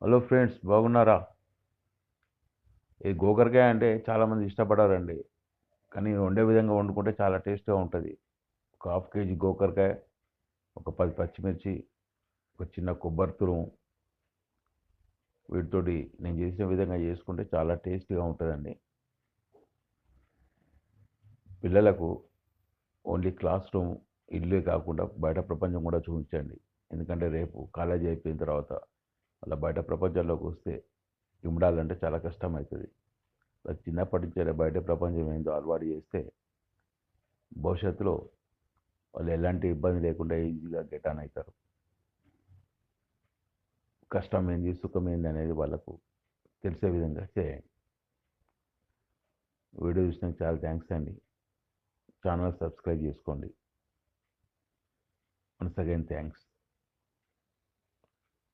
Hello friends, బాగున్నారా? ఈ గోకరకాయ అంటే చాలామంది ఇష్టపడారండి. కానీ వండే విధంగా వండుకుంటే చాలా టేస్ట్గా ఉంటుంది. ఒక హాఫ్ కేజీ గోకరకాయ, ఒక 10 పచ్చిమిర్చి, ఒక చిన్న కొబ్బరి తురుము, వీటితోటి నేను చేసిన విధంగా చేసుకుంటే చాలా టేస్టీగా ఉంటుందండి. పిల్లలకు ఓన్లీ క్లాస్ రూమ్, ఇల్లే కాకుండా బయట ప్రపంచం కూడా చూపించండి. ఎందుకంటే రేపు కాలేజీ అయిపోయిన తర్వాత అలా బయట ప్రపంచంలోకి వస్తే ఇమడాలంటే చాలా కష్టమవుతుంది. చిన్నప్పటి నుంచే బయట ప్రపంచం ఏందో అలవాటు చేస్తే భవిష్యత్తులో వాళ్ళు ఎలాంటి ఇబ్బంది లేకుండా ఈజీగా గెట్ ఆన్ అవుతారు. కష్టం ఏంది, సుఖం ఏంది అనేది వాళ్ళకు తెలిసే విధంగా చేయండి. వీడియో చూసినందుకు చాలా థ్యాంక్స్ అండి. ఛానల్ సబ్స్క్రైబ్ చేసుకోండి. Once again thanks.